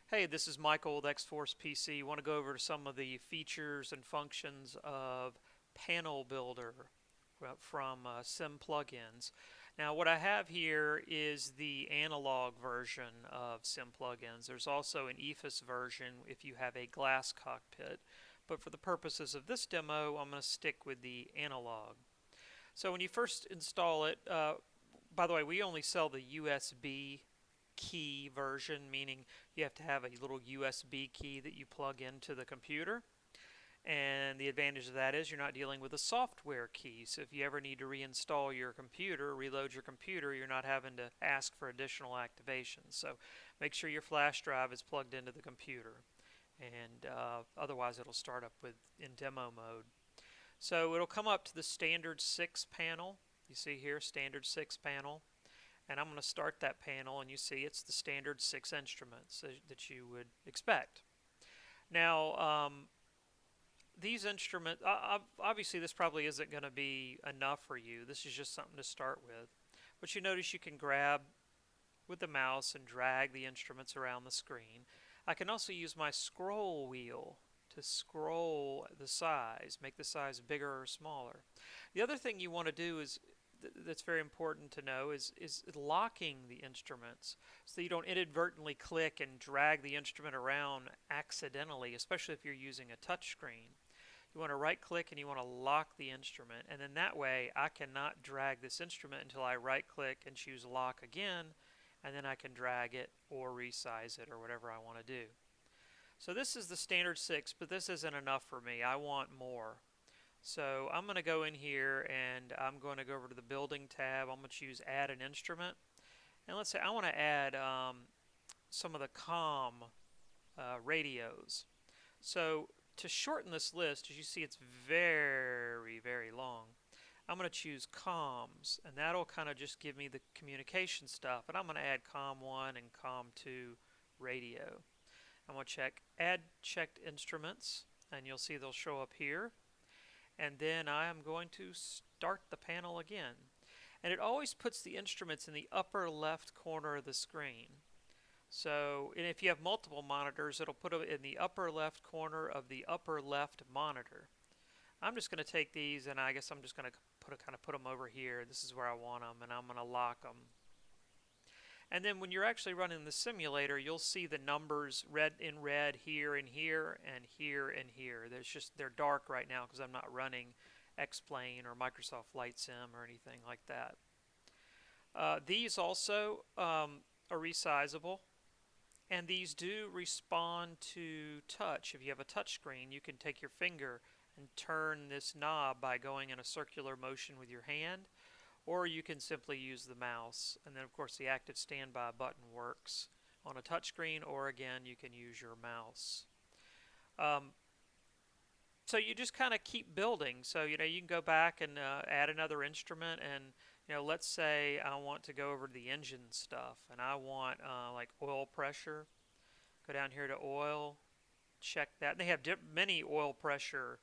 Hey, this is Michael with XForcePC. Want to go over some of the features and functions of PanelBuilder from simPlugins. Now, what I have here is the analog version of simPlugins. There's also an EFIS version if you have a glass cockpit, but for the purposes of this demo, I'm going to stick with the analog. So when you first install it, by the way, we only sell the USB key version, meaning you have to have a little USB key that you plug into the computer. And the advantage of that is you're not dealing with a software key. So if you ever need to reinstall your computer, reload your computer, you're not having to ask for additional activations. So make sure your flash drive is plugged into the computer. And otherwise it'll start up in demo mode. So it'll come up to the standard 6 panel. You see here, standard 6 panel. And I'm going to start that panel, and you see it's the standard 6 instruments that you would expect. Now, these instruments, obviously this probably isn't going to be enough for you. This is just something to start with. But you notice you can grab with the mouse and drag the instruments around the screen. I can also use my scroll wheel to scroll the size, make the size bigger or smaller. The other thing you want to do is that's very important to know is locking the instruments so you don't inadvertently click and drag the instrument around accidentally, especially if you're using a touch screen. You want to right click and you want to lock the instrument, and then that way I cannot drag this instrument until I right click and choose lock again, and then I can drag it or resize it or whatever I want to do. So this is the standard 6, but this isn't enough for me. I want more. So I'm going to go in here and I'm going to go over to the building tab. I'm going to choose add an instrument. And let's say I want to add some of the COM radios. So to shorten this list, as you see it's very, very long, I'm going to choose comms, and that'll kind of just give me the communication stuff. And I'm going to add COM1 and COM2 radio. I'm going to check add checked instruments, and you'll see they'll show up here. And then I am going to start the panel again. And it always puts the instruments in the upper left corner of the screen. So, and if you have multiple monitors, it'll put them in the upper left corner of the upper left monitor. I'm just going to take these, and I guess I'm just going to kind of put them over here. This is where I want them, and I'm going to lock them. And then when you're actually running the simulator, you'll see the numbers in red here and here and here and here. They're dark right now because I'm not running X-Plane or Microsoft Flight Sim or anything like that. These also are resizable, and these do respond to touch. If you have a touch screen, you can take your finger and turn this knob by going in a circular motion with your hand, or you can simply use the mouse. And then of course the active standby button works on a touchscreen, or again you can use your mouse. So you just kind of keep building. So you can go back and add another instrument, and let's say I want to go over to the engine stuff, and I want like oil pressure. Go down here to oil, check that. And they have many oil pressure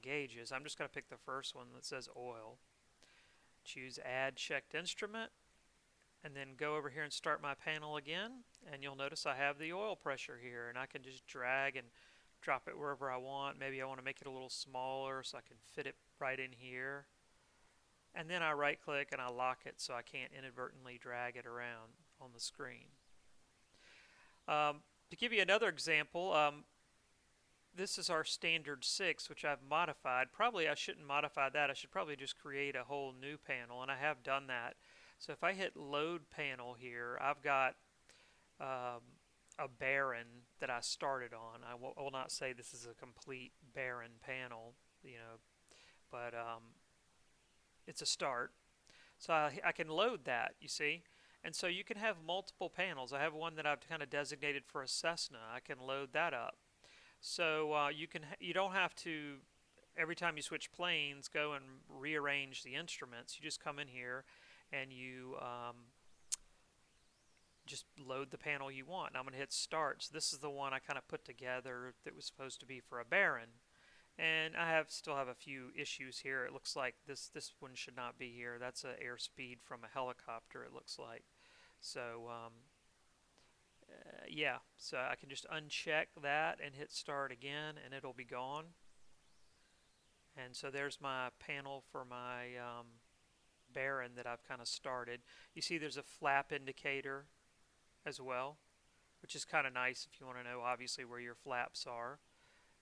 gauges. I'm just going to pick the first one that says oil. Choose add checked instrument, and then go over here and start my panel again, and you'll notice I have the oil pressure here, and I can just drag and drop it wherever I want. Maybe I want to make it a little smaller so I can fit it right in here, and then I right click and I lock it so I can't inadvertently drag it around on the screen. To give you another example, this is our standard 6, which I've modified. Probably I shouldn't modify that. I should probably just create a whole new panel, and I have done that. So if I hit load panel here, I've got a barren that I started on. I will not say this is a complete barren panel, but it's a start. So I can load that, you see. And so you can have multiple panels. I have one that I've kind of designated for a Cessna. I can load that up. So you don't have to, every time you switch planes, go and rearrange the instruments. You just come in here and you just load the panel you want. And I'm going to hit start. So this is the one I kind of put together that was supposed to be for a Baron. And I still have a few issues here. It looks like this one should not be here. That's an airspeed from a helicopter, it looks like. So yeah, so I can just uncheck that and hit start again and it'll be gone. And so there's my panel for my Baron that I've kind of started. You see there's a flap indicator as well, which is kind of nice if you want to know obviously where your flaps are.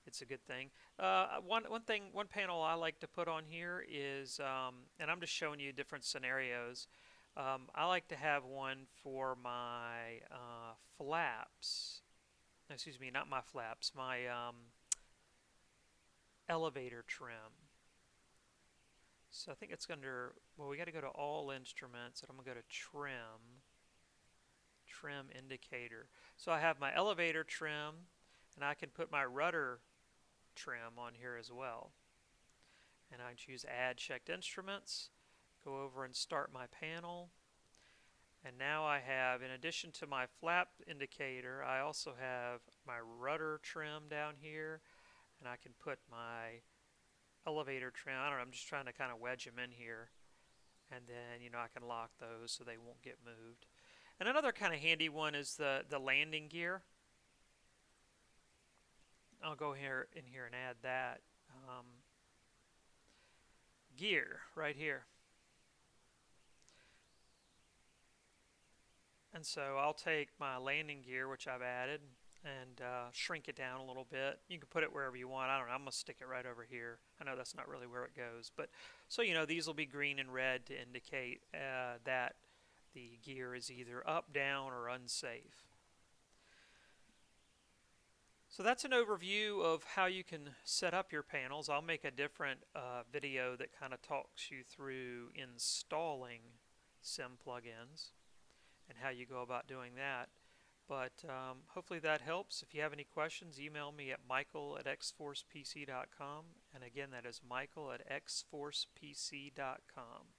It's a good thing. One panel I like to put on here is, and I'm just showing you different scenarios. I like to have one for my flaps. Excuse me, not my flaps. My elevator trim. So I think it's under. Well, we got to go to all instruments, and I'm gonna go to trim indicator. So I have my elevator trim, and I can put my rudder trim on here as well. And I choose add checked instruments, go over and start my panel, and now I have, in addition to my flap indicator, I also have my rudder trim down here, and I can put my elevator trim. I don't know, I'm just trying to kind of wedge them in here, and then I can lock those so they won't get moved. And another kind of handy one is the landing gear. I'll go here in here and add that gear right here. And so I'll take my landing gear, which I've added, and shrink it down a little bit. You can put it wherever you want. I don't know, I'm going to stick it right over here. I know that's not really where it goes, but so these will be green and red to indicate that the gear is either up, down, or unsafe. So that's an overview of how you can set up your panels. I'll make a different video that kind of talks you through installing simPlugins and how you go about doing that. But hopefully that helps. If you have any questions, email me at michael@xforcepc.com. And again, that is michael@xforcepc.com.